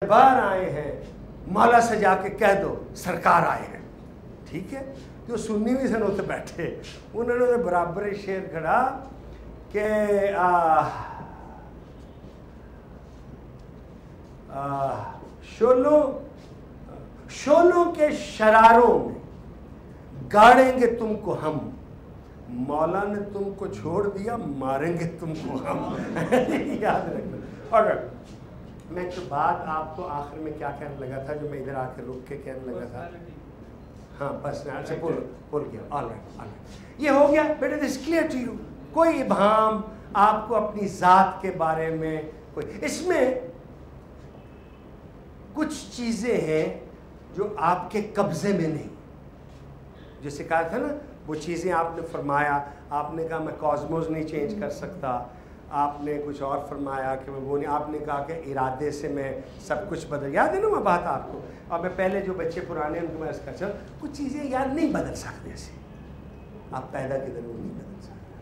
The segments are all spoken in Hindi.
बार आए हैं, माला सजा के कह दो सरकार आए हैं, ठीक है। जो सुन्नी भी सन उत्ते बैठे, उन्होंने बराबर ही शेर खड़ा कि शोलों के शरारों में गाड़ेंगे तुमको हम, मौला ने तुमको छोड़ दिया, मारेंगे तुमको हम। याद रखना। और मैं तो बात आपको आखिर में क्या कहने लगा था, जो मैं इधर आके रुक के कहने लगा था, हाँ पर्सनैलिटी से पुल किया। ऑलराइट, ये हो गया बेटा, दिस क्लियर टू यू। कोई इबाम आपको अपनी जात के बारे में कोई, इसमें कुछ चीजें हैं जो आपके कब्जे में नहीं, जैसे कहा था ना, वो चीज़ें आपने फरमाया, आपने कहा मैं कॉस्मोस नहीं चेंज कर सकता, आपने कुछ और फरमाया कि वो नहीं, आपने कहा कि इरादे से मैं सब कुछ बदल, याद है ना वो बात आपको। और मैं पहले जो बच्चे पुराने उनको मैं इसका चल, कुछ चीज़ें याद नहीं बदल सकते, ऐसे आप पैदा किधर में नहीं बदल सकते,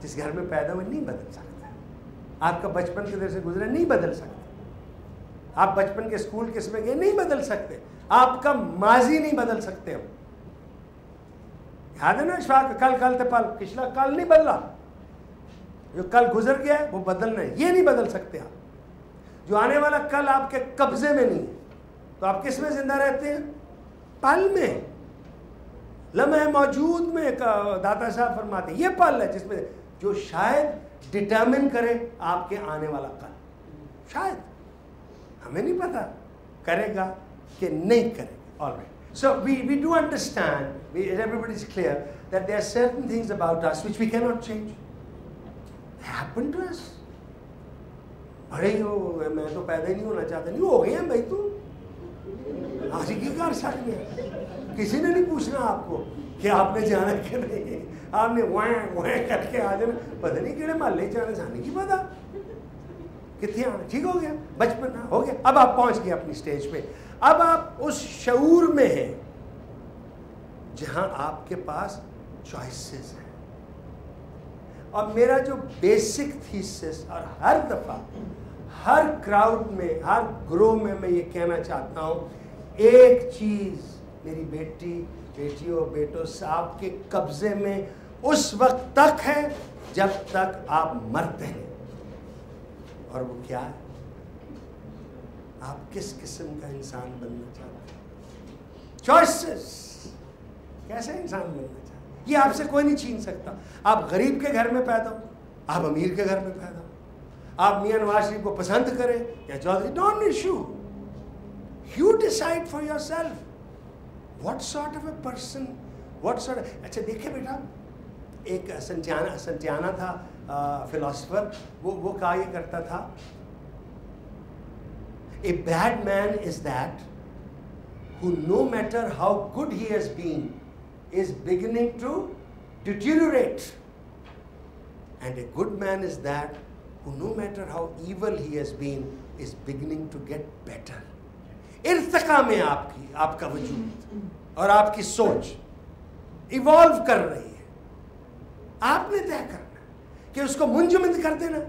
जिस घर में पैदा हुए नहीं बदल सकते, आपका बचपन किधर से गुजरा नहीं बदल सकते, आप बचपन के स्कूल किस में गए नहीं बदल सकते, आपका माजी नहीं बदल सकते हम। याद है ना इशफाक, कल ते पल, पिछला कल नहीं बदला, जो कल गुजर गया है वो बदलना है, ये नहीं बदल सकते आप। जो आने वाला कल आपके कब्जे में नहीं है, तो आप किस में जिंदा रहते हैं? पल में, लम्हे मौजूद में। दाता साहब फरमाते ये पल है जिसमें, जो शायद डिटर्मिन करे आपके आने वाला कल, शायद, हमें नहीं पता करेगा कि नहीं करेगा। Alright, so we do understand, everybody is clear that there are certain things about us which we cannot change. They happen to us. अरे यो मैं तो पैदा ही नहीं होना चाहता, नहीं हो गए हैं भाई, तू आज की कर सकते हैं, किसी ने नहीं पूछना आपको कि आपने जाना कि नहीं, आपने वहाँ करके आ जाना, पता नहीं किहड़े महल्ले जाना, जाने की पता कितने आना, ठीक हो गया, बचपन हो गया। अब आप पहुंच गए अपनी स्टेज पे, अब आप उस शऊर में हैं जहां आपके पास चॉइसेस हैं। और मेरा जो बेसिक थीसिस, और हर दफा हर क्राउड में, हर ग्रोह में मैं ये कहना चाहता हूं, एक चीज मेरी बेटियों बेटों से आपके कब्जे में उस वक्त तक है जब तक आप मरते हैं, और वो क्या है? आप किस किस्म का इंसान बनना चाहते हैं? चॉइसेस, कैसे इंसान बनना चाहते हैं, ये आपसे कोई नहीं छीन सकता। आप गरीब के घर में पैदा हो, आप अमीर के घर में पैदा हो, आप मियां नवाज शरीफ को पसंद करें या Chaudhary, don't issue, you decide for yourself what sort of a person, what sort. अच्छा देखिए बेटा, एक संटियाना था फिलोसफर, वो कहा ये करता था, a bad man is that who no matter how good he has been is beginning to deteriorate, and a good man is that who no matter how evil he has been is beginning to get better. Irtika में आपका वजूद और आपकी सोच इवॉल्व कर रही है, आपने तय करना कि उसको मुंजमद कर देना,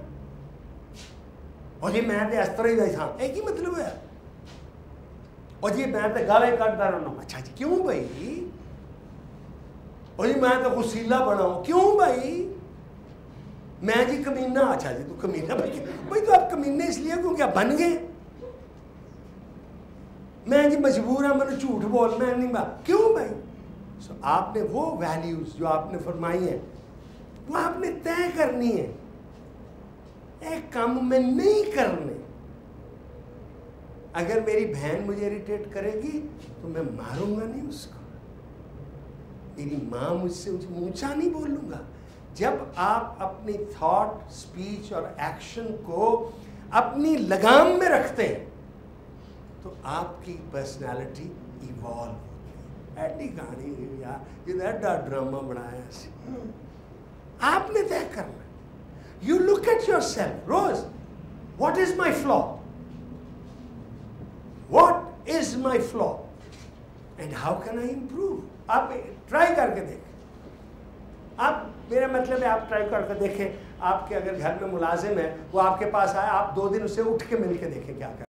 और ये मैं तो इस तरह ही था, एक ही मतलब है, और ये मैं तो गाले काटता रहना, अच्छा जी क्यों भाई, और ये मैं तो गुस्सीला बना हूं, क्यों भाई, मैं जी कमीना, अच्छा जी तू कमीना भाई तो आप कमीने इसलिए क्योंकि आप बन गए, मैं जी मजबूर हूं, मैंने झूठ बोलना है, नहीं बात, क्यों भाई। सो आपने वो वैल्यूज जो आपने फरमाई है वो आपने तय करनी है, एक काम में नहीं करने। अगर मेरी बहन मुझे इरिटेट करेगी तो मैं मारूंगा नहीं उसको, मेरी माँ मुझसे ऊंचा नहीं बोलूंगा। जब आप अपनी थॉट, स्पीच और एक्शन को अपनी लगाम में रखते हैं तो आपकी पर्सनालिटी इवॉल्व होती है। ऐसी कहानी यार, जिधर ड्रामा बनाया, आपने तय करना। You look at yourself, Rose, what is my flaw? What is my flaw? And how can I improve? आप ट्राई करके देखें। आप, मेरा मतलब है आप ट्राई करके देखें। आपके अगर घर में मुलाजिम है, वो आपके पास आए, आप 2 दिन उससे उठ के मिल के देखें क्या कर